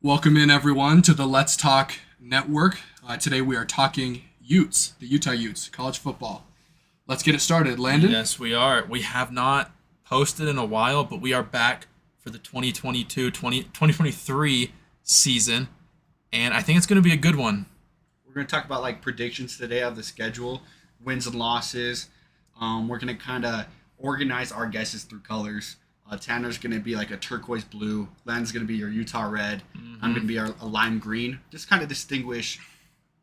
Welcome in, everyone, to the Let's Talk Network. Today we are talking Utes, the Utah Utes, college football. Let's get it started. Landon? Yes, we are. We have not posted in a while, but we are back for the 2023 season, and I think it's going to be a good one. We're going to talk about like predictions today of the schedule, wins and losses. We're going to kind of organize our guesses through colors. Tanner's going to be like a turquoise blue. Len's going to be your Utah red. I'm going to be a lime green. Just kind of distinguish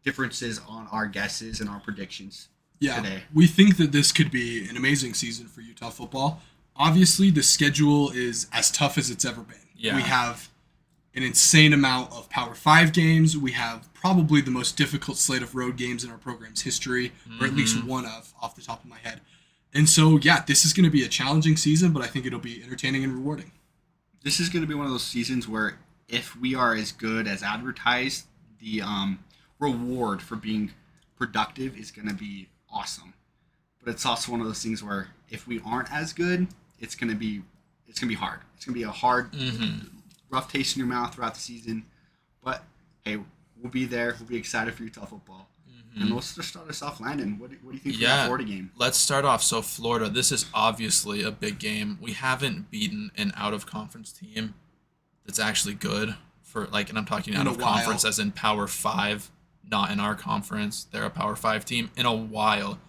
differences on our guesses and our predictions today. We think that this could be an amazing season for Utah football. Obviously, the schedule is as tough as it's ever been. Yeah. We have an insane amount of Power 5 games. We have probably the most difficult slate of road games in our program's history, or at least one of, off the top of my head. And so, this is going to be a challenging season, but I think it'll be entertaining and rewarding. This is going to be one of those seasons where if we are as good as advertised, the reward for being productive is going to be awesome. But it's also one of those things where if we aren't as good, it's going to be hard. It's going to be a hard, rough taste in your mouth throughout the season. But hey, we'll be there. We'll be excited for Utah football. And let's just start us off, Landon. What do you think for that Florida game? Let's start off. So Florida, this is obviously a big game. We haven't beaten an out-of-conference team that's actually good for and I'm talking out of conference as in Power 5, not in our conference. They're a Power 5 team in a while.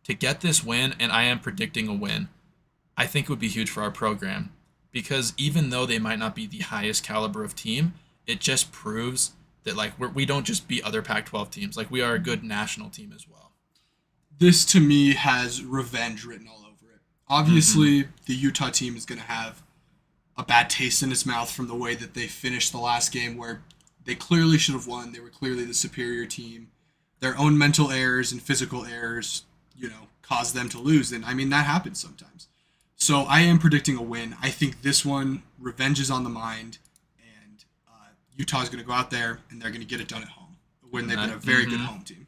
To get this win, and I am predicting a win, I think would be huge for our program because even though they might not be the highest caliber of team, it just proves that we don't just beat other Pac-12 teams. We are a good national team as well. This to me has revenge written all over it. Obviously, the Utah team is going to have a bad taste in its mouth from the way that they finished the last game where they clearly should have won. They were clearly the superior team. Their own mental errors and physical errors, caused them to lose. And I mean, that happens sometimes. So I am predicting a win. I think this one, revenge is on the mind. Utah's going to go out there, and they're going to get it done at home when they've been a very good home team.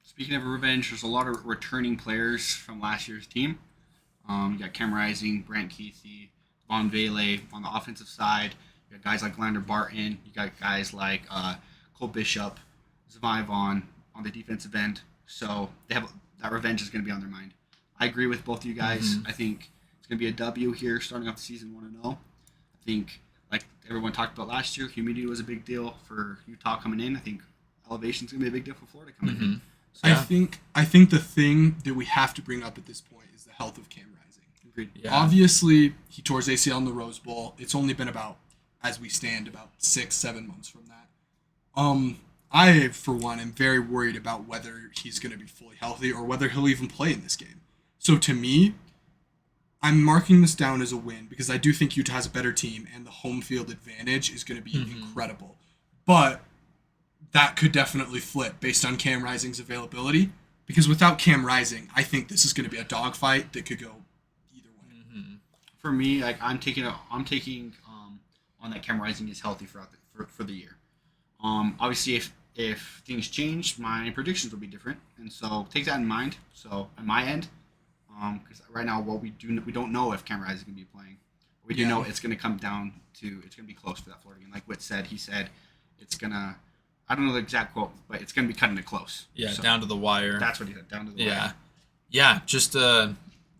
Speaking of revenge, there's a lot of returning players from last year's team. You got Cam Rising, Brant Keithy, Von Vele on the offensive side. You got guys like Lander Barton. You got guys like Cole Bishop, Zavai Vaughn on the defensive end. So that revenge is going to be on their mind. I agree with both of you guys. I think it's going to be a W here starting off the season 1-0. I think like everyone talked about last year, humidity was a big deal for Utah coming in. I think elevation is going to be a big deal for Florida coming in. So, I think the thing that we have to bring up at this point is the health of Cam Rising. Agreed. Yeah. Obviously, he tore his ACL in the Rose Bowl. It's only been about 6-7 months from that. I, for one, am very worried about whether he's going to be fully healthy or whether he'll even play in this game. So to me, I'm marking this down as a win because I do think Utah has a better team and the home field advantage is going to be incredible. But that could definitely flip based on Cam Rising's availability because without Cam Rising, I think this is going to be a dogfight that could go either way. For me, I'm taking on that Cam Rising is healthy for the year. Obviously, if things change, my predictions will be different, and so take that in mind. So on my end. Because right now, we don't know if Cam Rising is going to be playing. We do know it's going to come down to it's going to be close for that Florida game. Like Witt said, he said it's gonna. I don't know the exact quote, but it's going to be cutting it close. Yeah, so down to the wire. That's what he said, down to the wire. Yeah. Just to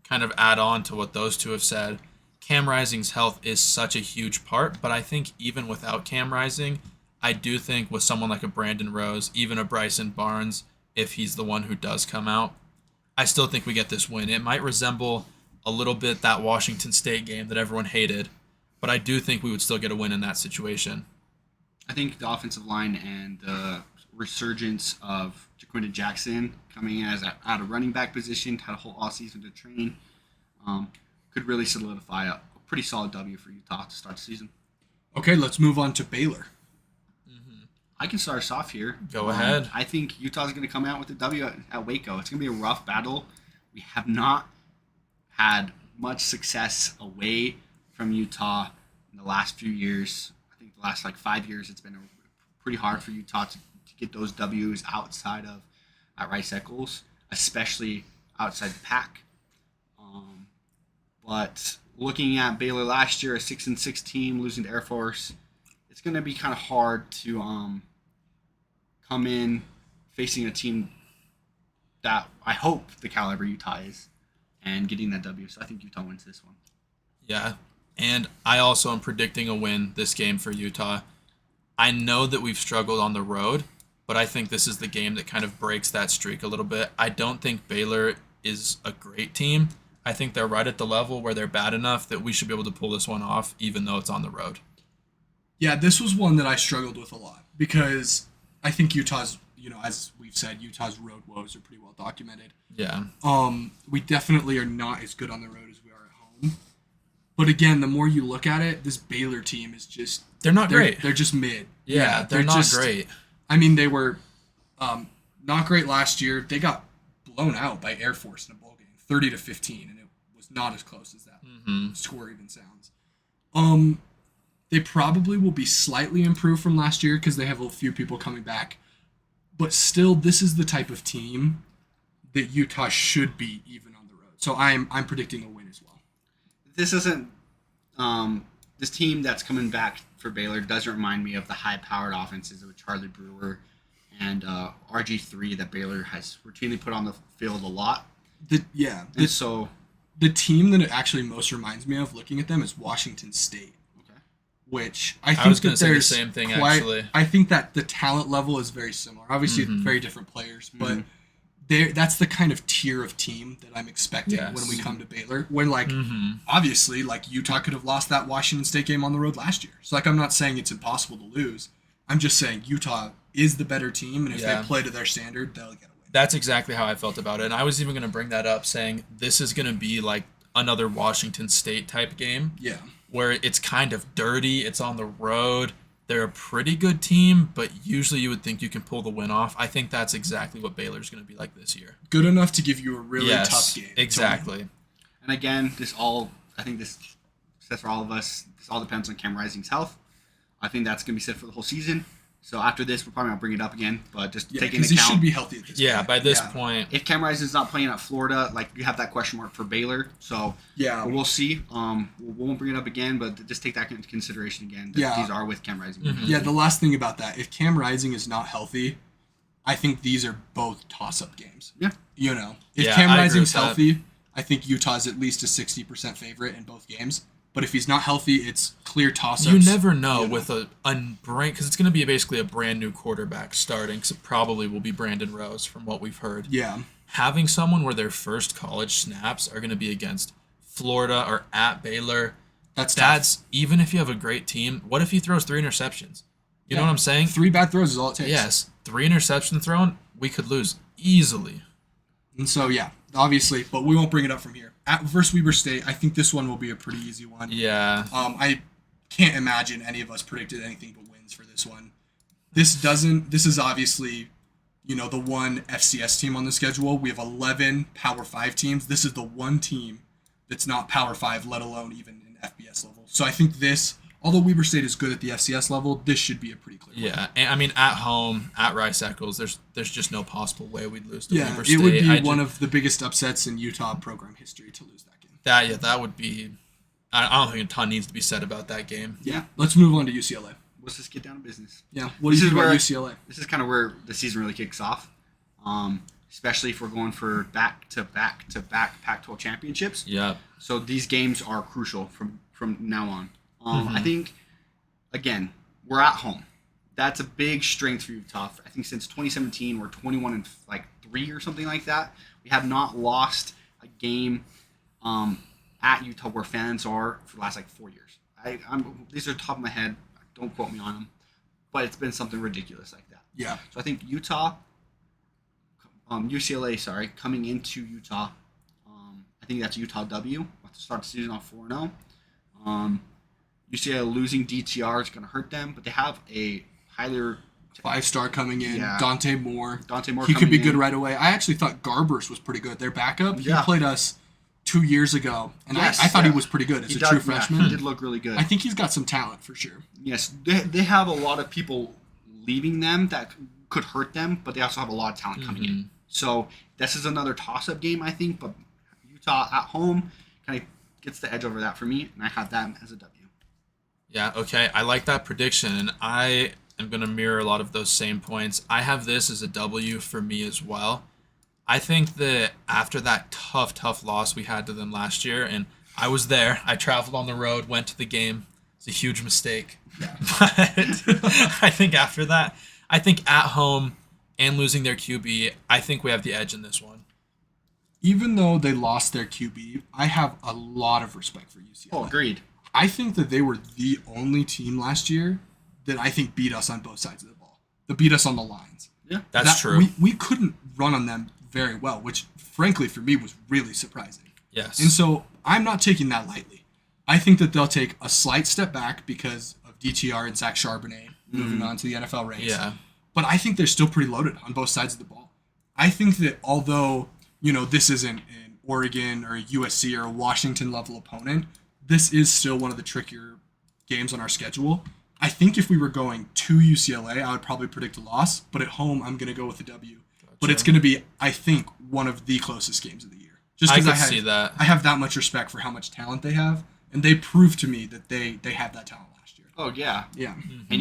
kind of add on to what those two have said, Cam Rising's health is such a huge part. But I think even without Cam Rising, I do think with someone like a Brandon Rose, even a Bryson Barnes, if he's the one who does come out, I still think we get this win. It might resemble a little bit that Washington State game that everyone hated, but I do think we would still get a win in that situation. I think the offensive line and the resurgence of Jaquinda Jackson coming in as out of running back position, had a whole offseason to train, could really solidify a pretty solid W for Utah to start the season. Okay, let's move on to Baylor. I can start us off here. Go ahead. I think Utah's going to come out with a W at Waco. It's going to be a rough battle. We have not had much success away from Utah in the last few years. I think the last 5 years, it's been pretty hard for Utah to get those W's outside of Rice Eccles, especially outside the pack. But looking at Baylor last year, a 6-6 team losing to Air Force, it's going to be kind of hard to come in facing a team that I hope the caliber Utah is and getting that W. So I think Utah wins this one. Yeah, and I also am predicting a win this game for Utah. I know that we've struggled on the road, but I think this is the game that kind of breaks that streak a little bit. I don't think Baylor is a great team. I think they're right at the level where they're bad enough that we should be able to pull this one off, even though it's on the road. Yeah, this was one that I struggled with a lot because I think Utah's, as we've said, Utah's road woes are pretty well documented. Yeah. We definitely are not as good on the road as we are at home. But again, the more you look at it, this Baylor team is just... They're not great. They're just mid. Yeah, they're not great. I mean, they were not great last year. They got blown out by Air Force in a bowl game, 30-15, and it was not as close as that score even sounds. They probably will be slightly improved from last year because they have a few people coming back. But still, this is the type of team that Utah should be even on the road. So I'm predicting a win as well. This isn't this team that's coming back for Baylor doesn't remind me of the high-powered offenses of Charlie Brewer and RG3 that Baylor has routinely put on the field a lot. The team that it actually most reminds me of looking at them is Washington State. Which I think was going that to say the there's same thing, actually. I think that the talent level is very similar. Obviously, very different players, but that's the kind of tier of team that I'm expecting when we come to Baylor. When, obviously, Utah could have lost that Washington State game on the road last year. So, I'm not saying it's impossible to lose. I'm just saying Utah is the better team, and if they play to their standard, they'll get a win. That's exactly how I felt about it. And I was even going to bring that up, saying this is going to be like another Washington State type game. Yeah. Where it's kind of dirty, it's on the road. They're a pretty good team, but usually you would think you can pull the win off. I think that's exactly what Baylor's going to be like this year. Good enough to give you a really tough game. Exactly. And again, I think this says for all of us, this all depends on Cam Rising's health. I think that's going to be set for the whole season. So after this, we're probably not bring it up again, but just take into account. Because he should be healthy at this point. Yeah, by this point. If Cam Rising's not playing at Florida, you have that question mark for Baylor. So we'll see. We won't bring it up again, but just take that into consideration again. These are with Cam Rising. Mm-hmm. Yeah, the last thing about that, if Cam Rising is not healthy, I think these are both toss-up games. Yeah. If Cam Rising's healthy, I think Utah's at least a 60% favorite in both games. But if he's not healthy, it's clear toss-ups. You never know with because it's going to be basically a brand new quarterback starting, because it probably will be Brandon Rose from what we've heard. Yeah. Having someone where their first college snaps are going to be against Florida or at Baylor, that's even if you have a great team, what if he throws 3 interceptions? You know what I'm saying? 3 bad throws is all it takes. Yes. 3 interceptions thrown, we could lose easily. And so, obviously, but we won't bring it up from here. At versus Weber State, I think this one will be a pretty easy one. Yeah. I can't imagine any of us predicted anything but wins for this one. This is obviously, the one FCS team on the schedule. We have 11 Power 5 teams. This is the one team that's not Power 5, let alone even in FBS level. So I think although Weber State is good at the FCS level, this should be a pretty clear win. Yeah, and I mean, at home, at Rice Eccles, there's just no possible way we'd lose to Weber State. It would be one of the biggest upsets in Utah program history to lose that game. That would be... I don't think a ton needs to be said about that game. Yeah. Let's move on to UCLA. Let's just get down to business. Yeah. What do you think about UCLA? This is kind of where the season really kicks off, especially if we're going for back-to-back Pac-12 championships. Yeah. So these games are crucial from now on. I think... Again, we're at home. That's a big strength for Utah. I think since 2017, we're 21-3 or something like that. We have not lost a game at Utah where fans are for the last 4 years. These are top of my head. Don't quote me on them, but it's been something ridiculous like that. Yeah. So I think UCLA, coming into Utah. I think that's Utah W. We'll have to start the season off 4-0. UCLA losing DTR is going to hurt them, but they have a highly 5-star coming in. Yeah. Dante Moore. He could be good right away. I actually thought Garbers was pretty good. Their backup. He played us 2 years ago, and I thought he was pretty good as a true freshman. He did look really good. I think he's got some talent for sure. Yes, they have a lot of people leaving them that could hurt them, but they also have a lot of talent coming in. So this is another toss-up game, I think, but Utah at home kind of gets the edge over that for me, and I have that as a W. Yeah, okay. I like that prediction, and I am going to mirror a lot of those same points. I have this as a W for me as well. I think that after that tough loss we had to them last year, and I was there, I traveled on the road, went to the game. It's a huge mistake. Yeah. But I think after that, I think at home and losing their QB, I think we have the edge in this one. Even though they lost their QB, I have a lot of respect for UCLA. Oh, agreed. I think that they were the only team last year that I think beat us on both sides of the ball. That beat us on the lines. Yeah, That's true. We couldn't run on them very well, which frankly for me was really surprising. Yes. And so I'm not taking that lightly. I think that they'll take a slight step back because of DTR and Zach Charbonnet moving on to the NFL ranks. Yeah. But I think they're still pretty loaded on both sides of the ball. I think that although, this isn't an Oregon or a USC or a Washington level opponent, this is still one of the trickier games on our schedule. I think if we were going to UCLA, I would probably predict a loss, but at home, I'm going to go with a W. Gotcha. But it's going to be, I think, one of the closest games of the year. Just because I have that much respect for how much talent they have, and they proved to me that they had that talent last year. Oh, yeah. Yeah. Mm-hmm. And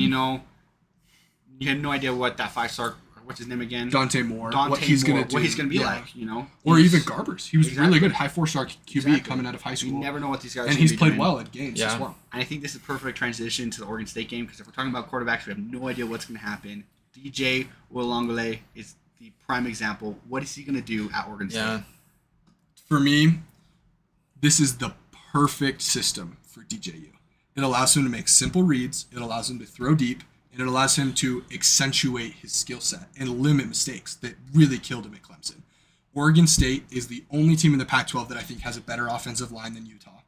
you had no idea what that 5-star, what's his name again? Dante Moore. What he's going to be like, Or even Garbers. He was really good, high 4-star QB coming out of high school. You never know what these guys are and he's played well at games as well. And I think this is a perfect transition to the Oregon State game because if we're talking about quarterbacks, we have no idea what's going to happen. DJ Uiagalelei is the prime example. What is he going to do at Oregon State? For me, this is the perfect system for DJU. It allows him to make simple reads. It allows him to throw deep. And it allows him to accentuate his skill set and limit mistakes that really killed him at Clemson. Oregon State is the only team in the Pac-12 that I think has a better offensive line than Utah.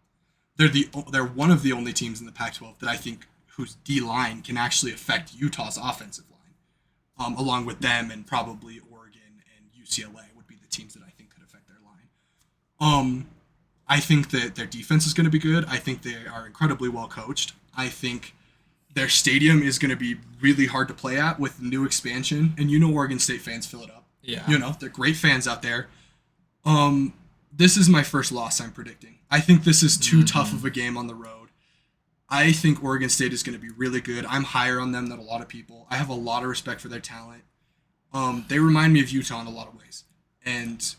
They're one of the only teams in the Pac-12 that I think whose D-line can actually affect Utah's offensive line, along with them and probably Oregon and UCLA would be the teams that I think could affect their line. I think that their defense is going to be good. I think they are incredibly well coached. I think their stadium is going to be really hard to play at with the new expansion. And Oregon State fans fill it up. Yeah. They're great fans out there. This is my first loss I'm predicting. I think this is too tough of a game on the road. I think Oregon State is going to be really good. I'm higher on them than a lot of people. I have a lot of respect for their talent. They remind me of Utah in a lot of ways. And,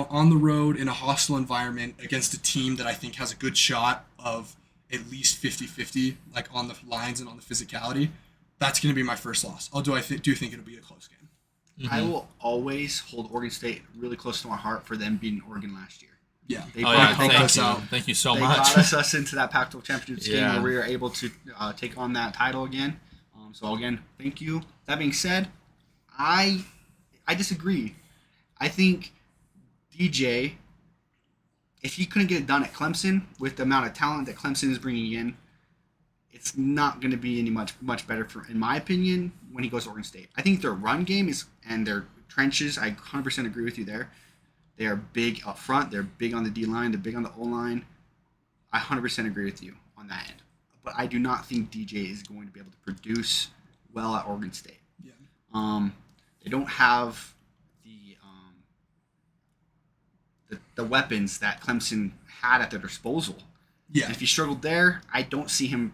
on the road in a hostile environment against a team that I think has a good shot of at least 50-50, like on the lines and on the physicality, that's going to be my first loss. Although I do think it'll be a close game. Mm-hmm. I will always hold Oregon State really close to my heart for them beating Oregon last year. Yeah. Thank you so much. They got us into that Pac-12 championship game where we were able to take on that title again. So again, thank you. That being said, I disagree. I think DJ, if he couldn't get it done at Clemson with the amount of talent that Clemson is bringing in, it's not going to be any much better in my opinion, when he goes to Oregon State. I think their run game and their trenches, I 100% agree with you there. They are big up front. They're big on the D-line. They're big on the O-line. I 100% agree with you on that end. But I do not think DJ is going to be able to produce well at Oregon State. Yeah. They don't have the weapons that Clemson had at their disposal. Yeah. And if he struggled there, I don't see him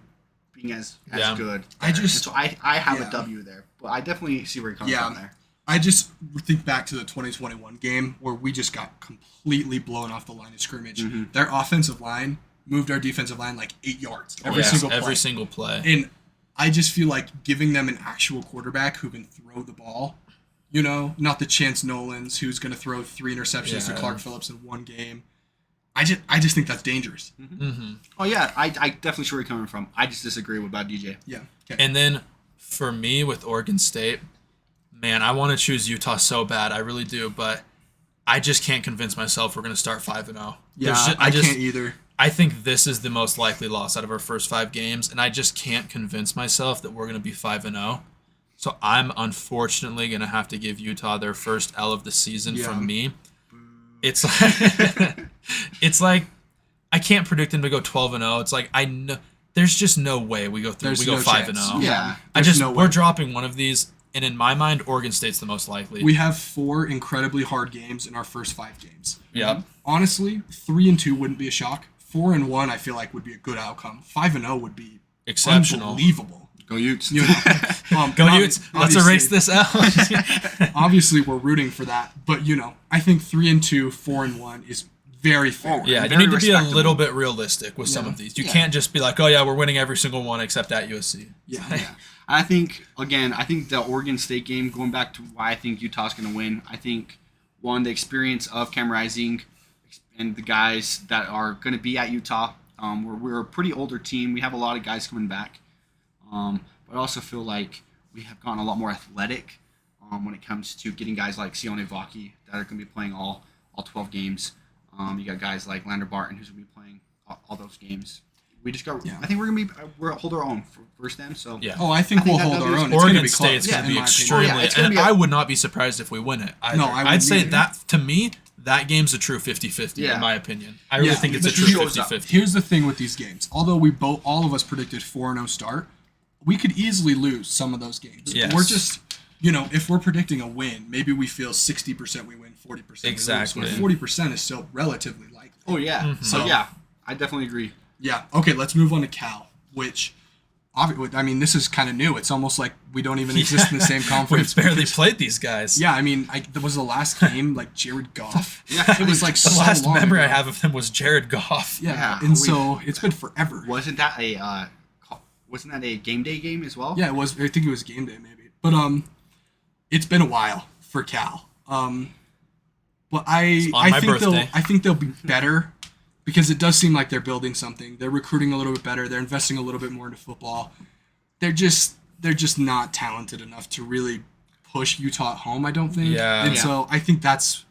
being as good. So I have a W there, but I definitely see where you're coming from there. I just think back to the 2021 game where we just got completely blown off the line of scrimmage. Mm-hmm. Their offensive line moved our defensive line like 8 yards every single play. And I just feel like giving them an actual quarterback who can throw the ball, not the Chance Nolans who's going to throw 3 interceptions to Clark Phillips in one game. I just think that's dangerous. Mm-hmm. Mm-hmm. Oh yeah, I definitely see where you're coming from. I just disagree about DJ. Yeah. Okay. And then for me with Oregon State, man, I want to choose Utah so bad. I really do, but I just can't convince myself we're going to start 5-0. Yeah, I can't either. I think this is the most likely loss out of our first 5 games, and I just can't convince myself that we're going to be 5-0. So I'm unfortunately going to have to give Utah their first L of the season from me. It's like I can't predict them to go 12-0. It's like I know there's just no way we go 5-0. Yeah, we're dropping one of these, and in my mind, Oregon State's the most likely. We have 4 incredibly hard games in our first 5 games. Yeah. Honestly, 3-2 wouldn't be a shock. 4-1, I feel like would be a good outcome. 5-0 would be exceptional, unbelievable. Go Utes. You know, Go Utes. Let's erase this out. Obviously, we're rooting for that, but I think 3-2, 4-1 is very fair. Yeah, you need to be a little bit realistic with some of these. You can't just be like, oh yeah, we're winning every single one except at USC. Yeah. I think the Oregon State game, going back to why I think Utah's going to win, I think, one, the experience of Cam Rising and the guys that are going to be at Utah. We're a pretty older team. We have a lot of guys coming back. But I also feel like we have gotten a lot more athletic when it comes to getting guys like Sione Vaki that are going to be playing all 12 games. You got guys like Lander Barton who's going to be playing all those games. We just got. Yeah. I think we're hold our own for them. So yeah. Oh, I think we'll hold our own. Oregon State's going to be extremely. And I would not be surprised if we win it. Either. No, I'd say that to me, that game's a true 50-50 in my opinion. I really think it's a true 50-50. Here's the thing with these games. Although all of us predicted 4-0 start, we could easily lose some of those games. Yes. We're just, if we're predicting a win, maybe we feel 60% we win, 40% exactly. we lose. But 40% is still relatively likely. Oh yeah. Mm-hmm. So yeah, I definitely agree. Yeah. Okay, let's move on to Cal, which, I mean, this is kind of new. It's almost like we don't even exist in the same conference. We've barely played these guys. Yeah, I mean, there was the last game, like Jared Goff. Yeah, it was like the last memory I have of him was Jared Goff. Yeah, and so it's been forever. Wasn't that a game day game as well? Yeah, it was. I think it was game day maybe. But it's been a while for Cal. But I think they'll be better because it does seem like they're building something. They're recruiting a little bit better. They're investing a little bit more into football. They're just not talented enough to really push Utah at home, I don't think. Yeah. And so I think that's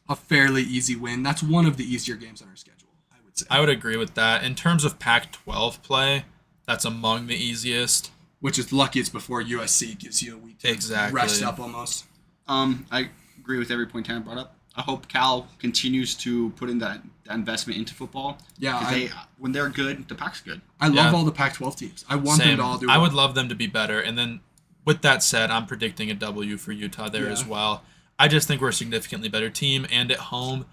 a fairly easy win. That's one of the easier games on our schedule, I would say. I would agree with that. In terms of Pac-12 play, that's among the easiest. Which is lucky it's before USC gives you a week to rest up almost. I agree with every point Tanner brought up. I hope Cal continues to put in that investment into football. Yeah. When they're good, the Pac's good. I love all the Pac-12 teams. I want them to all do well. I would love them to be better. And then with that said, I'm predicting a W for Utah there as well. I just think we're a significantly better team. And at home,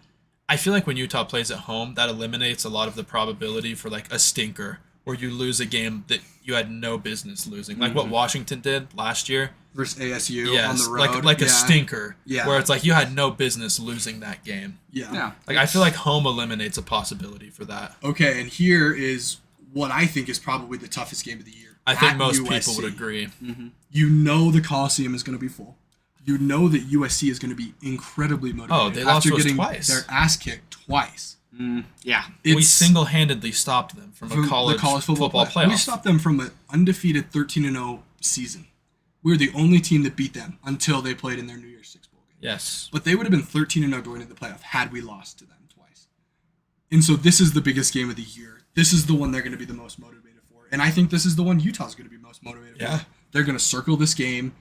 I feel like when Utah plays at home, that eliminates a lot of the probability for like a stinker where you lose a game that you had no business losing. Like what Washington did last year. Versus ASU on the road. Like a stinker. Yeah. Where it's like you had no business losing that game. Yeah. Like I feel like home eliminates a possibility for that. Okay, and here is what I think is probably the toughest game of the year. I think most people would agree. Mm-hmm. You know the Coliseum is going to be full. You know that USC is going to be incredibly motivated. Oh, they lost us twice. Their ass kicked twice. Yeah. We single-handedly stopped them from a college football playoff. We stopped them from an undefeated 13-0 season. We were the only team that beat them until they played in their New Year's Six bowl game. Yes. But they would have been 13-0 going into the playoff had we lost to them twice. And so this is the biggest game of the year. This is the one they're going to be the most motivated for. And I think this is the one Utah's going to be most motivated for. They're going to circle this game.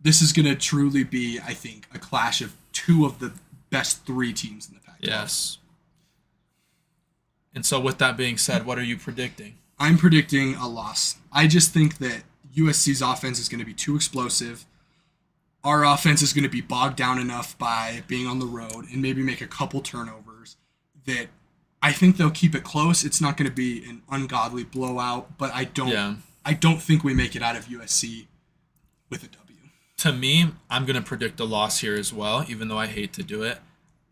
This is going to truly be, I think, a clash of two of the best three teams in the Pac-12. Yes. And so with that being said, what are you predicting? I'm predicting a loss. I just think that USC's offense is going to be too explosive. Our offense is going to be bogged down enough by being on the road and maybe make a couple turnovers that I think they'll keep it close. It's not going to be an ungodly blowout, but I don't think we make it out of USC with a W. To me, I'm going to predict a loss here as well, even though I hate to do it.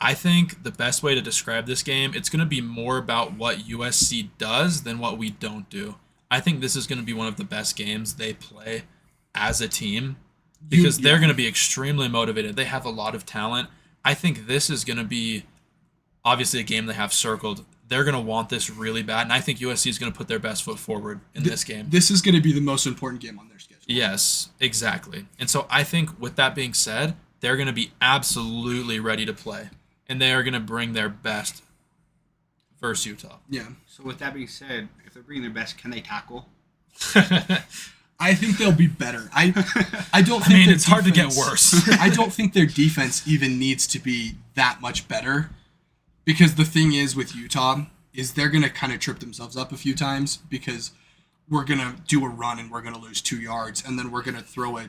I think the best way to describe this game, it's going to be more about what USC does than what we don't do. I think this is going to be one of the best games they play as a team because they're going to be extremely motivated. They have a lot of talent. I think this is going to be obviously a game they have circled. They're going to want this really bad, and I think USC is going to put their best foot forward in this game. This is going to be the most important game on their schedule. Yes, exactly. And so I think with that being said, they're going to be absolutely ready to play, and they are going to bring their best versus Utah. Yeah. So with that being said, if they're bringing their best, can they tackle? I think they'll be better. I don't think I mean, it's hard to get worse. I don't think their defense even needs to be that much better because the thing is with Utah is they're going to kind of trip themselves up a few times because we're going to do a run and we're going to lose 2 yards and then we're going to throw a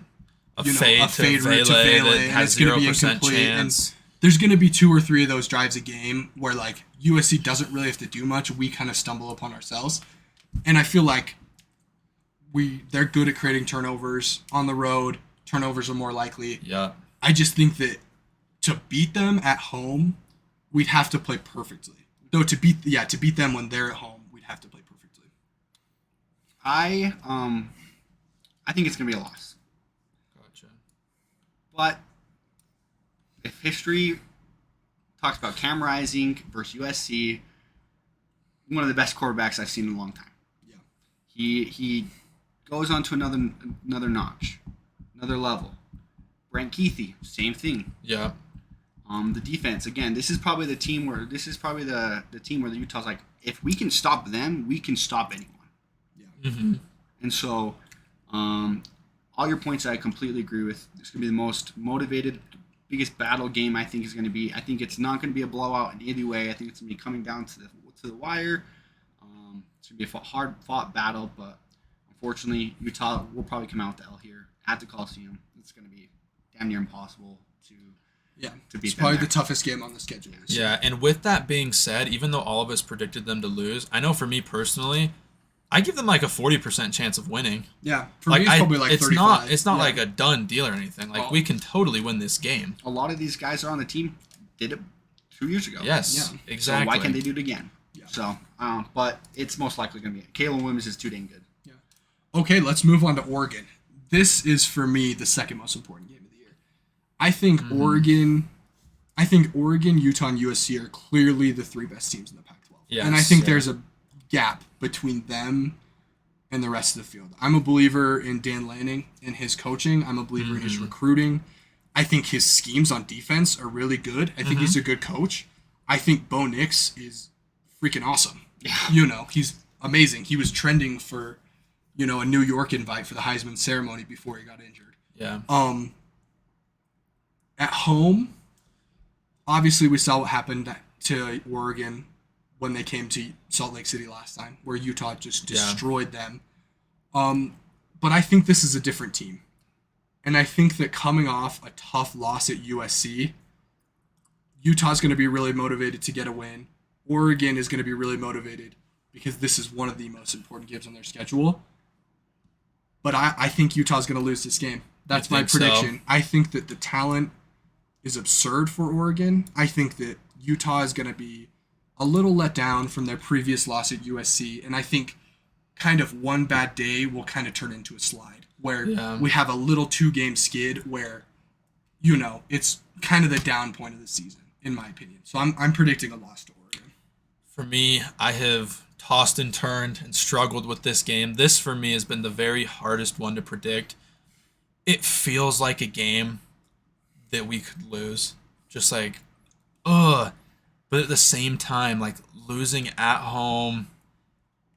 fade to Vele and it's going to be incomplete. chance. And there's going to be 2 or 3 of those drives a game where like USC doesn't really have to do much. We kind of stumble upon ourselves. And I feel like they're good at creating turnovers on the road. Turnovers are more likely. Yeah. I just think that to beat them at home, we'd have to play perfectly. Though to beat them when they're at home, we'd have to play perfectly. I think it's gonna be a loss. Gotcha. But if history talks about Cam Rising versus USC, one of the best quarterbacks I've seen in a long time. Yeah. He goes on to another notch, another level. Brent Keithy, same thing. Yeah. The defense, again, this is probably the team where the Utah's like, if we can stop them, we can stop anyone. Yeah. Mm-hmm. And so, all your points I completely agree with. It's going to be the most motivated, biggest battle game I think is going to be. I think it's not going to be a blowout in either way. I think it's going to be coming down to the wire. It's going to be a hard-fought battle, but unfortunately, Utah will probably come out with the L here at the Coliseum. It's going to be damn near impossible to beat. It's probably the toughest game on the schedule. Yeah, and with that being said, even though all of us predicted them to lose, I know for me personally, I give them like a 40% chance of winning. Yeah, for me it's probably like 35. It's not like a done deal or anything. Like, we can totally win this game. A lot of these guys are on the team did it 2 years ago. Yes, exactly. So why can't they do it again? Yeah. So, but it's most likely going to be Caleb Williams is too dang good. Yeah. Okay, let's move on to Oregon. This is for me the second most important game of the year. I think Oregon, Utah, and USC are clearly the 3 best teams in the Pac-12. Yes, and I think there's a gap between them and the rest of the field. I'm a believer in Dan Lanning and his coaching. I'm a believer in his recruiting. I think his schemes on defense are really good. I think he's a good coach. I think Bo Nix is freaking awesome. Yeah. He's amazing. He was trending for, a New York invite for the Heisman ceremony before he got injured. Yeah. At home, obviously we saw what happened to Oregon when they came to Salt Lake City last time, where Utah just destroyed them. But I think this is a different team. And I think that coming off a tough loss at USC, Utah's going to be really motivated to get a win. Oregon is going to be really motivated because this is one of the most important games on their schedule. But I think Utah's going to lose this game. That's my prediction. So? I think that the talent is absurd for Oregon. I think that Utah is going to be a little let down from their previous loss at USC. And I think kind of one bad day will kind of turn into a slide where we have a little 2-game skid where, it's kind of the down point of the season, in my opinion. So I'm predicting a loss to Oregon. For me, I have tossed and turned and struggled with this game. This, for me, has been the very hardest one to predict. It feels like a game that we could lose. Just like, ugh. But at the same time, like, losing at home.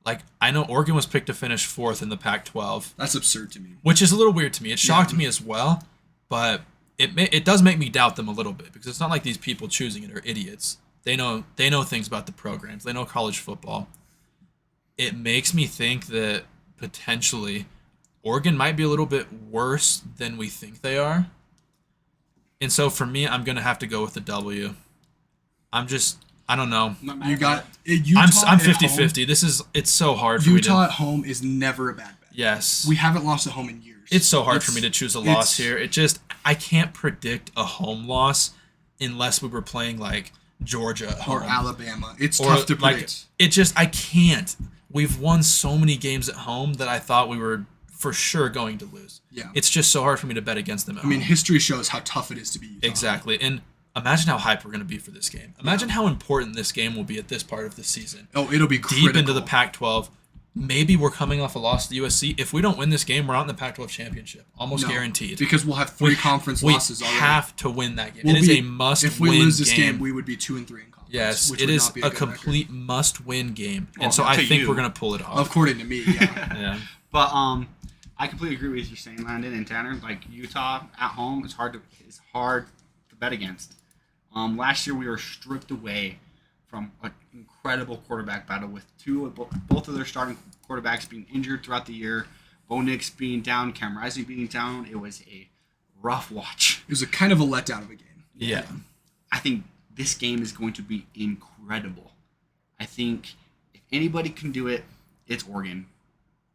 Like, I know Oregon was picked to finish 4th in the Pac-12. That's absurd to me. Which is a little weird to me. It shocked me as well. But it does make me doubt them a little bit. Because it's not like these people choosing it are idiots. They know things about the programs. They know college football. It makes me think that potentially Oregon might be a little bit worse than we think they are. And so for me, I'm going to have to go with the W. I don't know. You got Utah. I'm 50-50. It's so hard for me to. Utah at home is never a bad bet. Yes. We haven't lost at home in years. It's so hard for me to choose a loss here. I can't predict a home loss unless we were playing like Georgia at home. Or Alabama. It's tough to predict. I can't. We've won so many games at home that I thought we were for sure going to lose. Yeah. It's just so hard for me to bet against them at home. History shows how tough it is to beat Utah. Exactly. And imagine how hyped we're going to be for this game. Imagine how important this game will be at this part of the season. Oh, it'll be critical. Deep into the Pac-12. Maybe we're coming off a loss to USC. If we don't win this game, we're out in the Pac-12 championship. Almost guaranteed. Because we'll have 3 conference losses already. We have to win that game. It is a must-win game. If we lose this game, we would be 2-3 in conference. Yes, it is a complete must-win game. And so I think we're going to pull it off. According to me, yeah. Yeah. But I completely agree with you saying, Landon and Tanner. Like, Utah at home is hard to bet against. Last year we were stripped away from an incredible quarterback battle with both of their starting quarterbacks being injured throughout the year. Bo Nix being down, Cam Rising being down. It was a rough watch. It was a kind of a letdown of a game. Yeah. I think this game is going to be incredible. I think if anybody can do it, it's Oregon.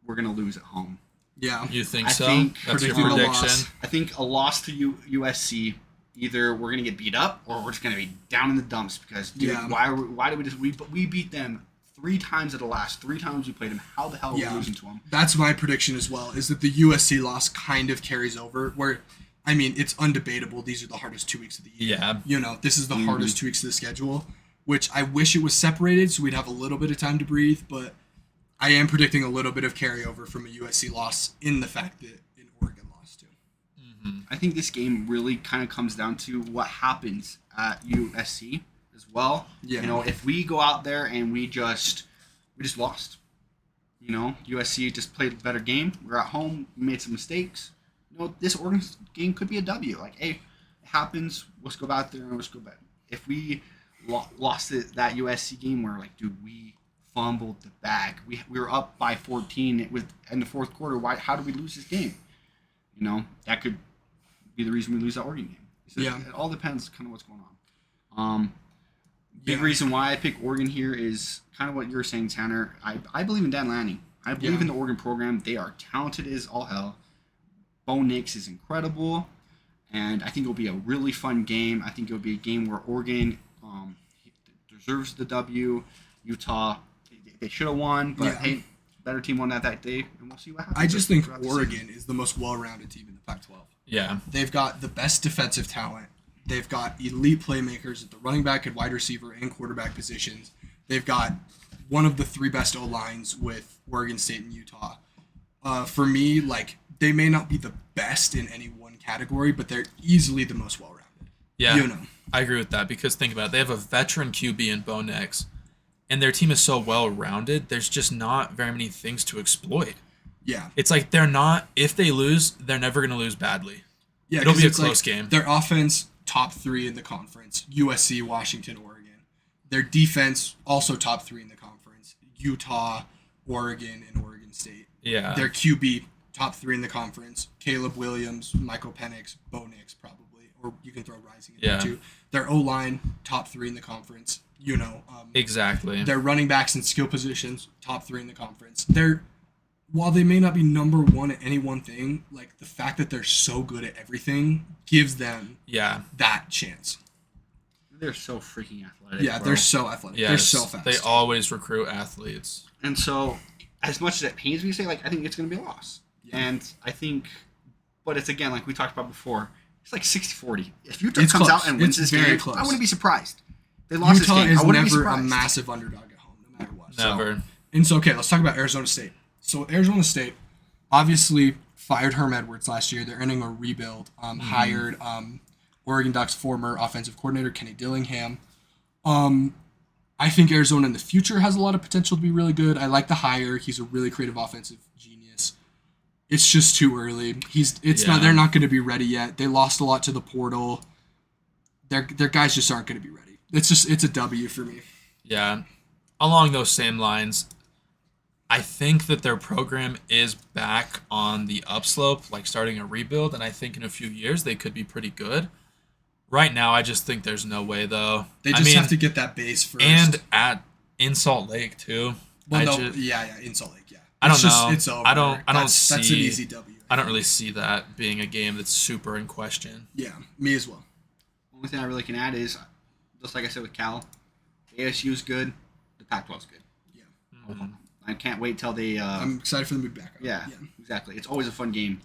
We're going to lose at home. Yeah. You think I so? think That's your predicting a prediction? loss. I think a loss to USC, either we're going to get beat up or we're just going to be down in the dumps because, dude, Yeah. why do we beat them 3 times at the last 3 times we played them? How the hell are we losing to them? That's my prediction as well, is that the USC loss kind of carries over where, I mean, it's undebatable. These are the hardest 2 weeks of the year. Yeah. You know, this is the hardest 2 weeks of the schedule, which I wish it was separated so we'd have a little bit of time to breathe, but I am predicting a little bit of carryover from a USC loss in the fact that an Oregon lost too. I think this game really kind of comes down to what happens at USC as well. Yeah. You know, if we go out there and we just lost. You know, USC just played a better game. We're at home. We made some mistakes. You know, this Oregon game could be a W. Like, hey, it happens. Let's go back there and let's go back. If we lost that USC game where, like, dude, we fumbled the bag. We were up by 14 in the fourth quarter. How did we lose this game? You know, that could be the reason we lose that Oregon game. So it all depends kind of what's going on. Big reason why I pick Oregon here is kind of what you were saying, Tanner. I believe in Dan Lanning. I believe in the Oregon program. They are talented as all hell. Bo Nix is incredible. And I think it'll be a really fun game. I think it'll be a game where Oregon deserves the W. Utah, they should have won, but hey, better team won that day, and we'll see what happens. I just think Oregon is the most well-rounded team in the Pac-12. Yeah. They've got the best defensive talent. They've got elite playmakers at the running back and wide receiver and quarterback positions. They've got one of the 3 best O-lines with Oregon State and Utah. For me, like, they may not be the best in any one category, but they're easily the most well-rounded. Yeah. You know. I agree with that because think about it. They have a veteran QB in Bo Nix, and their team is so well-rounded, there's just not very many things to exploit. Yeah. It's like they're not, if they lose, they're never going to lose badly. Yeah, it'll be a it's close game. Their offense, top 3 in the conference. USC, Washington, Oregon. Their defense, also top 3 in the conference. Utah, Oregon, and Oregon State. Yeah. Their QB, top 3 in the conference. Caleb Williams, Michael Penix, Bo Nix, probably. Or you can throw Rising in there too. Their O-line, top 3 in the conference. You know. Exactly. Their running backs and skill positions, top 3 in the conference. While they may not be number 1 at any one thing, like, the fact that they're so good at everything gives them that chance. They're so freaking athletic. Yeah, bro. they're so athletic. Yes, They're so fast. They always recruit athletes. And so, as much as it pains me to say, like, I think it's going to be a loss. Yeah. And I think, but it's, again, like we talked about before, it's like 60-40. If Utah comes close. out and wins It's this very game, close. I wouldn't be surprised. They lost Utah this game. is I wouldn't be never a surprised. massive underdog at home, no matter what. Never. And so, okay, let's talk about Arizona State. So Arizona State obviously fired Herm Edwards last year. They're ending a rebuild. Hired Oregon Ducks former offensive coordinator Kenny Dillingham. I think Arizona in the future has a lot of potential to be really good. I like the hire. He's a really creative offensive genius. It's just too early. They're not going to be ready yet. They lost a lot to the portal. Their guys just aren't going to be ready. It's a W for me. Yeah. Along those same lines, I think that their program is back on the upslope, like starting a rebuild, and I think in a few years they could be pretty good. Right now, I just think there's no way, though. They just have to get that base first. And in Salt Lake, too. Well, in Salt Lake, yeah. I don't know. It's over. That's an easy W. I don't really see that being a game that's super in question. Yeah, me as well. Only thing I really can add is, just like I said with Cal, ASU is good, the Pac-12 is good. Yeah. Mm-hmm. I can't wait till they... I'm excited for them to be back. Yeah, exactly. It's always a fun game.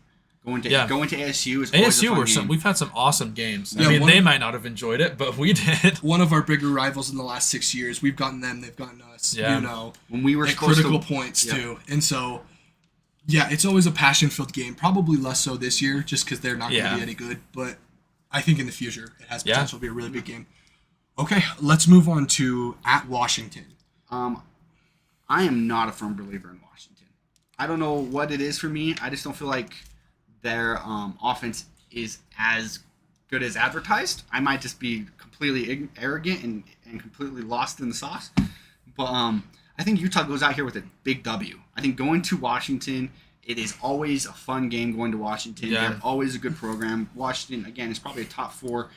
Going to ASU is always ASU a fun game. we've had some awesome games. Yeah, I mean, they might not have enjoyed it, but we did. One of our bigger rivals in the last 6 years. We've gotten them. They've gotten us. Yeah. You know, when we were at critical points too. And so, yeah, it's always a passion-filled game. Probably less so this year, just because they're not going to be any good. But I think in the future it has potential to be a really big game. Okay, let's move on to at Washington. I am not a firm believer in Washington. I don't know what it is for me. I just don't feel like their offense is as good as advertised. I might just be completely arrogant and completely lost in the sauce. But I think Utah goes out here with a big W. I think going to Washington, it is always a fun game going to Washington. Yeah. They're always a good program. Washington, again, is probably a top 4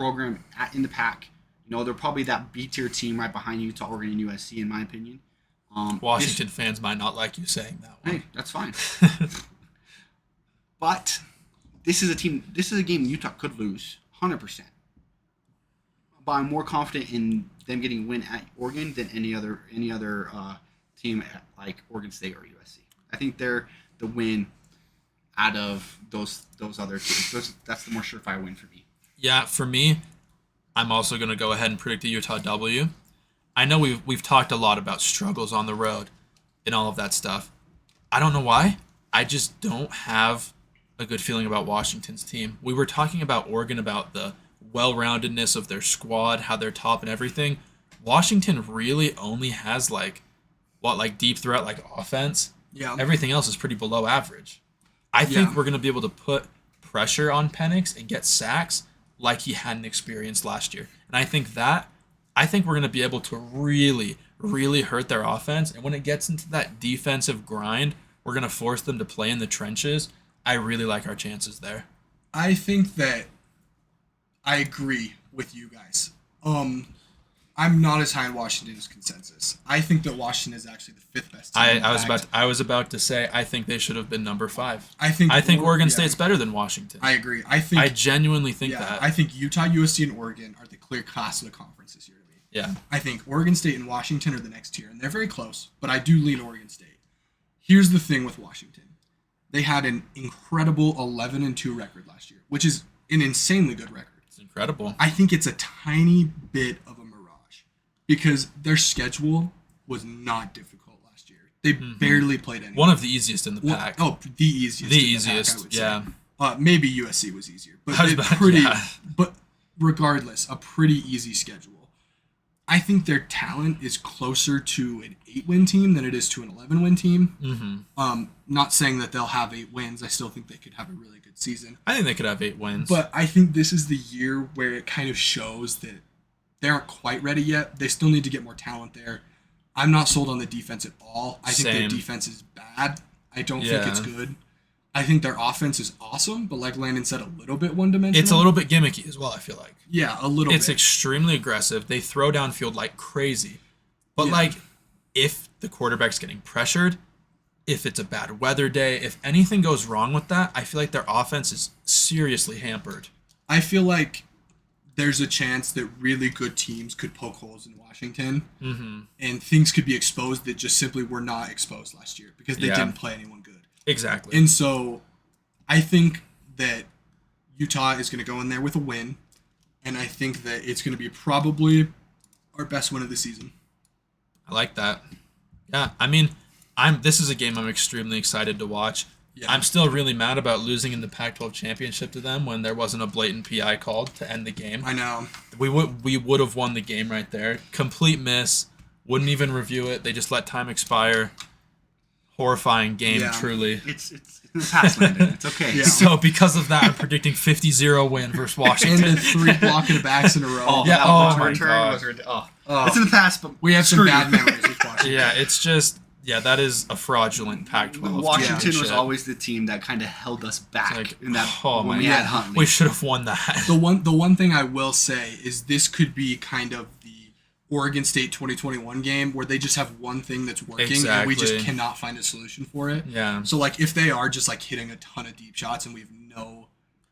program in the pack. They're probably that B-tier team right behind Utah, Oregon, and USC, in my opinion. Washington fans might not like you saying that one. Hey, that's fine. But this is a game Utah could lose, 100%. But I'm more confident in them getting a win at Oregon than any other team at like Oregon State or USC. I think they're the win out of those other teams. That's the more surefire win for me. Yeah, for me, I'm also going to go ahead and predict the Utah W. I know we've talked a lot about struggles on the road and all of that stuff. I don't know why. I just don't have a good feeling about Washington's team. We were talking about Oregon, about the well-roundedness of their squad, how they're top and everything. Washington really only has deep threat offense. Yeah. Everything else is pretty below average. I think we're going to be able to put pressure on Penix and get sacks like he hadn't experienced last year. And I think we're going to be able to really, really hurt their offense. And when it gets into that defensive grind, we're going to force them to play in the trenches. I really like our chances there. I think that I agree with you guys. I'm not as high on Washington's consensus. I think that Washington is actually the fifth best team. I was about to say I think they should have been number 5. I think Oregon State's better than Washington. I agree. I genuinely think that. I think Utah, USC, and Oregon are the clear class of the conference this year to me. Yeah. I think Oregon State and Washington are the next tier, and they're very close, but I do lean Oregon State. Here's the thing with Washington. They had an incredible 11-2 record last year, which is an insanely good record. It's incredible. I think it's a tiny bit of a mirage because their schedule was not difficult last year. They barely played anyone. One of the easiest in the pack. The easiest. The easiest, I would yeah. say. Maybe USC was easier, but But regardless, a pretty easy schedule. I think their talent is closer to an 8-win team than it is to an 11-win team. Mm-hmm. Not saying that they'll have 8 wins. I still think they could have a really good season. I think they could have 8 wins. But I think this is the year where it kind of shows that they aren't quite ready yet. They still need to get more talent there. I'm not sold on the defense at all. I think their defense is bad. I don't think it's good. I think their offense is awesome, but like Landon said, a little bit one-dimensional. It's a little bit gimmicky as well, I feel like. Yeah, a little bit. It's extremely aggressive. They throw downfield like crazy. But if the quarterback's getting pressured, if it's a bad weather day, if anything goes wrong with that, I feel like their offense is seriously hampered. I feel like there's a chance that really good teams could poke holes in Washington, and things could be exposed that just simply were not exposed last year because they didn't play anyone good. Exactly. And so I think that Utah is going to go in there with a win, and I think that it's going to be probably our best win of the season. I like that. Yeah, I mean, this is a game I'm extremely excited to watch. Yeah. I'm still really mad about losing in the Pac-12 championship to them when there wasn't a blatant PI called to end the game. I know. We would have won the game right there. Complete miss. Wouldn't even review it. They just let time expire. Horrifying game, truly. It's in the past, Landon. It's okay. Yeah. So because of that, I'm predicting 50-0 win versus Washington. And the 3 blocking backs in a row. My God. It's in the past, but we have some bad memories with Washington. Yeah, it's just... Yeah, that is a fraudulent Pac-12. Washington was always the team that kind of held us back in that when we had Huntley. We should have won that. The one thing I will say is this could be kind of the Oregon State 2021 game where they just have one thing that's working and we just cannot find a solution for it. Yeah. So if they are just hitting a ton of deep shots and we have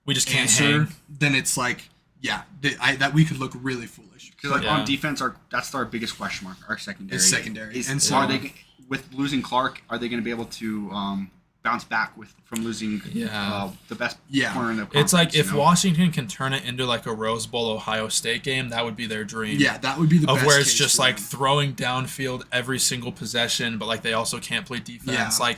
we just can't hang, then it's that we could look really foolish. Because on defense, that's our biggest question mark. Our secondary. It's secondary. And so are they? With losing Clark, are they going to be able to bounce back from losing the best corner in the conference? It's like if Washington can turn it into a Rose Bowl Ohio State game, that would be their dream. Yeah, that would be the best where it's case just throwing downfield every single possession, but they also can't play defense. Yeah.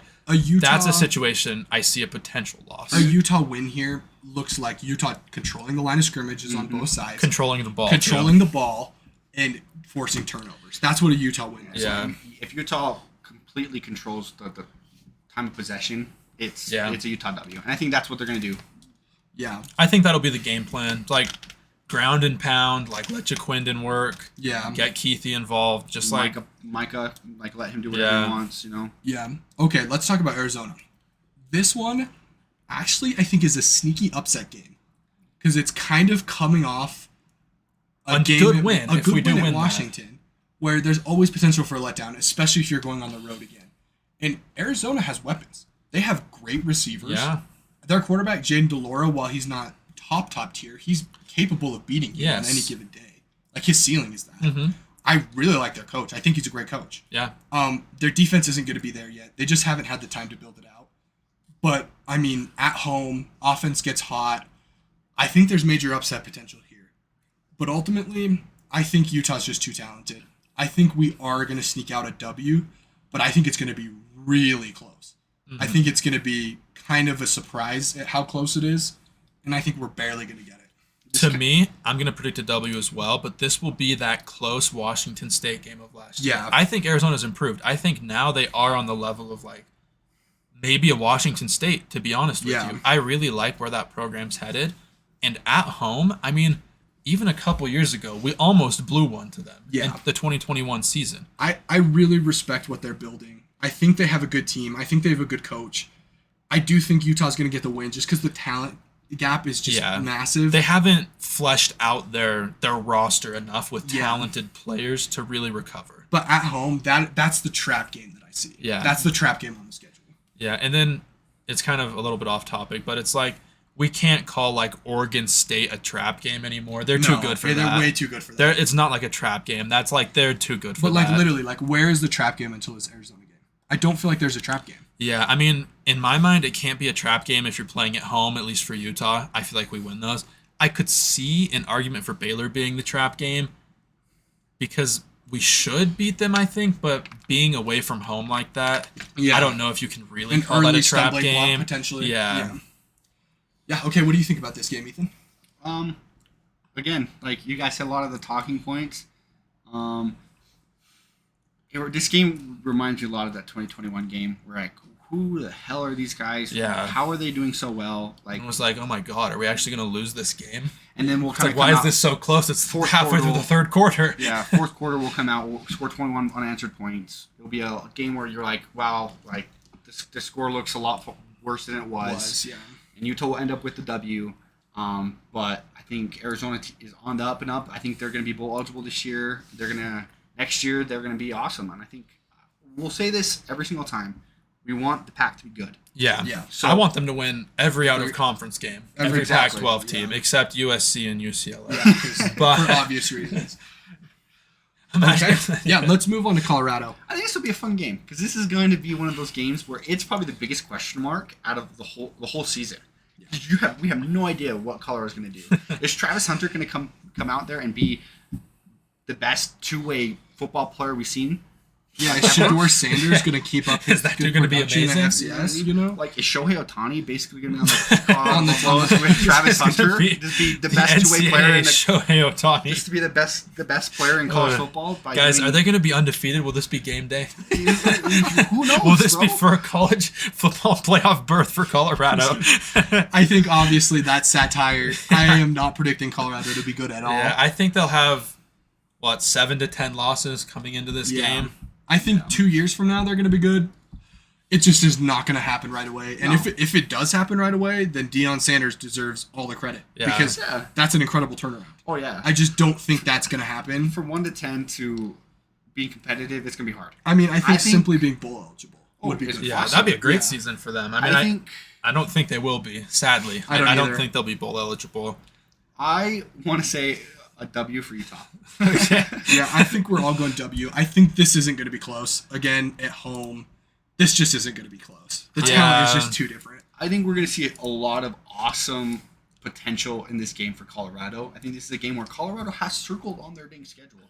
That's a situation I see a potential loss. A Utah win here looks like Utah controlling the line of scrimmages on both sides. Controlling the ball. And forcing turnovers. That's what a Utah win is. Yeah. If Utah completely controls the time of possession, it's a Utah W. And I think that's what they're going to do. Yeah. I think that'll be the game plan. Ground and pound, let Jaquindon work. Yeah. Get Keithy involved. Just Micah, let him do whatever he wants, Yeah. Okay, let's talk about Arizona. This one, actually, I think is a sneaky upset game. Because it's kind of coming off a good win a if good we do win win at Washington, where there's always potential for a letdown, especially if you're going on the road again. And Arizona has weapons. They have great receivers. Yeah. Their quarterback, Jaden DeLora, while he's not top tier, he's capable of beating you on any given day. Like, his ceiling is that. Mm-hmm. I really like their coach. I think he's a great coach. Yeah. Their defense isn't going to be there yet. They just haven't had the time to build it out. But, I mean, at home, offense gets hot. I think there's major upset potential here. But ultimately, I think Utah's just too talented. I think we are going to sneak out a W, but I think it's going to be really close. Mm-hmm. I think it's going to be kind of a surprise at how close it is, and I think we're barely going to get it. To me, I'm going to predict a W as well, but this will be that close Washington State game of last year. Yeah. I think Arizona's improved. I think now they are on the level of, like, maybe a Washington State, to be honest with you. I really like where that program's headed. And at home, I mean, even a couple years ago, we almost blew one to them in the 2021 season. I really respect what they're building. I think they have a good team. I think they have a good coach. I do think Utah's going to get the win just because the talent gap is just massive. They haven't fleshed out their roster enough with talented players to really recover. But at home, that's the trap game that I see. Yeah. That's the trap game on the schedule. Yeah, and then it's kind of a little bit off topic, but it's like we can't call like Oregon State a trap game anymore. They're too good for that. They're way too good for that. It's not like a trap game. That's like they're too good for that. But like literally, like where is the trap game until this Arizona game? I don't feel like there's a trap game. Yeah, I mean, in my mind, it can't be a trap game if you're playing at home, at least for Utah. I feel like we win those. I could see an argument for Baylor being the trap game because we should beat them, I think, but being away from home like that, I don't know if you can really call that a trap game. Block, potentially. Yeah. Okay, what do you think about this game, Ethan? Again, like you guys said, a lot of the talking points. This game reminds me a lot of that 2021 game where like, who the hell are these guys? Yeah. How are they doing so well? Like, it was like, oh my god, are we actually going to lose this game? And then we'll kind of why is this so close? It's halfway through the third quarter. Yeah, fourth quarter we'll come out, we'll score 21 unanswered points. It'll be a game where you're like, wow, like the score looks a lot worse than it was. And Utah will end up with the W. But I think Arizona is on the up and up. I think they're going to be bowl eligible this year. Next year they're going to be awesome. And I think we'll say this every single time. We want the Pac to be good. Yeah. So I want them to win every out-of-conference game. Every Pac-12 team, except USC and UCLA. Yeah, but, for obvious reasons. Okay. Yeah, let's move on to Colorado. I think this will be a fun game because this is going to be one of those games where it's probably the biggest question mark out of the whole season. Yeah. We have no idea what Colorado's going to do. Is Travis Hunter going to come out there and be the best two-way football player we've seen? Yeah, is Shedeur Sanders going to keep up his good going to be amazing? FCS, you know? Like, is Shohei Ohtani basically going to be on the flows with Travis Hunter? Just be the best two-way player in Shohei Ohtani. Just to be the best player in college football. Guys, are they going to be undefeated? Will this be game day? Who knows? Will this be for a college football playoff berth for Colorado? I think, obviously, that's satire. I am not predicting Colorado to be good at all. Yeah, I think they'll have, 7 to 10 losses coming into this game. I think 2 years from now they're going to be good. It just is not going to happen right away. And if it does happen right away, then Deion Sanders deserves all the credit. Yeah. Because that's an incredible turnaround. Oh, yeah. I just don't think that's going to happen. From 1 to 10 to being competitive, it's going to be hard. I mean, I think simply being bowl eligible would be good. Yeah, that'd be a great season for them. I mean, I don't think they will be, sadly. I don't think they'll be bowl eligible. I want to say a W for Utah. Okay. Yeah, I think we're all going W. I think this isn't going to be close. Again, at home, this just isn't going to be close. The talent is just too different. I think we're going to see a lot of awesome potential in this game for Colorado. I think this is a game where Colorado has circled on their dang schedule.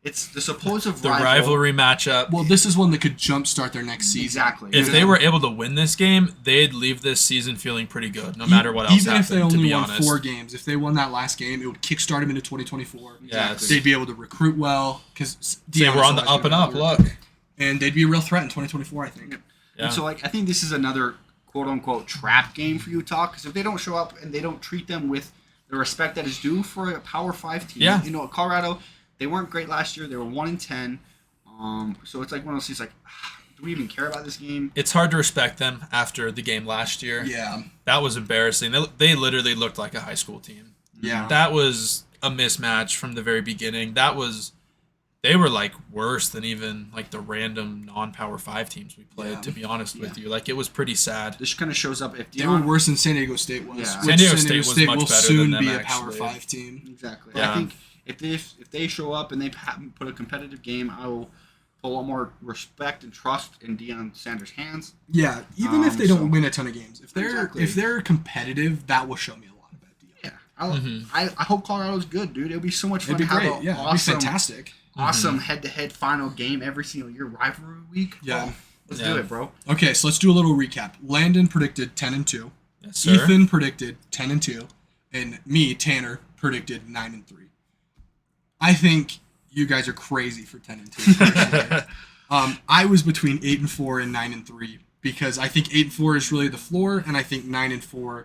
It's the supposed rivalry matchup. Well, this is one that could jumpstart their next season. Exactly. If they were able to win this game, they'd leave this season feeling pretty good, no matter what else happened. Even if they only won 4 games, if they won that last game, it would kickstart them into 2024. Yeah, they'd be able to recruit well because they were on the up and up. Look, and they'd be a real threat in 2024. I think. Yeah. And so, I think this is another quote unquote trap game for Utah because if they don't show up and they don't treat them with the respect that is due for a Power 5 team, Colorado. They weren't great last year. They were 1-10. So it's like one of those things like, do we even care about this game? It's hard to respect them after the game last year. Yeah. That was embarrassing. They literally looked like a high school team. Yeah. That was a mismatch from the very beginning. They were like worse than even like the random non-Power 5 teams we played, to be honest with you. Like, it was pretty sad. This kind of shows up if they were worse than San Diego State was. Yeah. San Diego State was much will better soon than them, be a actually. Power 5 team. Exactly. Yeah. I think if they show up and they put a competitive game, I will put a lot more respect and trust in Deion Sanders' hands. Yeah, even if they don't win a ton of games, if they're competitive, that will show me a lot about Deion. Yeah, I hope Colorado's good, dude. It'll be so much fun. It'd be to great. have Yeah, it'd be fantastic. Awesome head-to-head final game every single year, rivalry week. Yeah. Let's do it, bro. Okay, so let's do a little recap. Landon predicted 10-2. Yes, sir. Ethan predicted 10-2, and me, Tanner, predicted 9-3. I think you guys are crazy for 10-2. I was between 8-4 and 9-3 because I think 8-4 is really the floor, and I think 9-4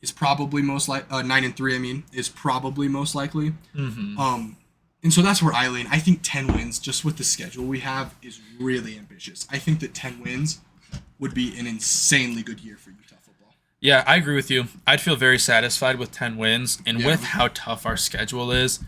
is probably 9-3. I mean, is probably most likely. And so that's where I lean. I think 10 wins, just with the schedule we have, is really ambitious. I think that 10 wins would be an insanely good year for Utah football. Yeah, I agree with you. I'd feel very satisfied with 10 wins. And with how tough our schedule is,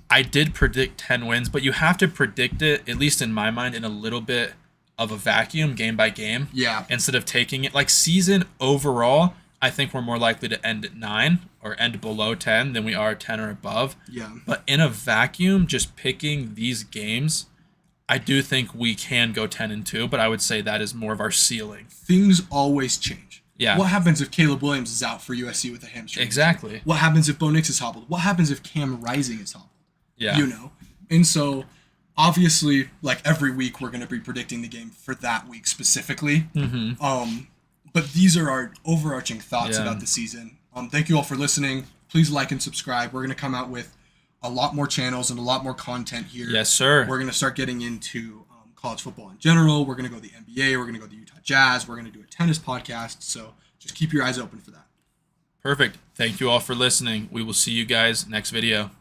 I did predict 10 wins, but you have to predict it, at least in my mind, in a little bit of a vacuum, game by game. Yeah. Instead of taking it like season overall, I think we're more likely to end at 9 or end below 10 than we are 10 or above. Yeah. But in a vacuum, just picking these games, I do think we can go 10-2, but I would say that is more of our ceiling. Things always change. Yeah. What happens if Caleb Williams is out for USC with a hamstring? Exactly. What happens if Bo Nix is hobbled? What happens if Cam Rising is hobbled? Yeah. You know? And so, obviously, like every week, we're going to be predicting the game for that week specifically. But these are our overarching thoughts about the season. Thank you all for listening. Please like and subscribe. We're going to come out with a lot more channels and a lot more content here. Yes, sir. We're going to start getting into college football in general. We're going to go to the NBA. We're going to go to the Utah Jazz. We're going to do a tennis podcast. So just keep your eyes open for that. Perfect. Thank you all for listening. We will see you guys next video.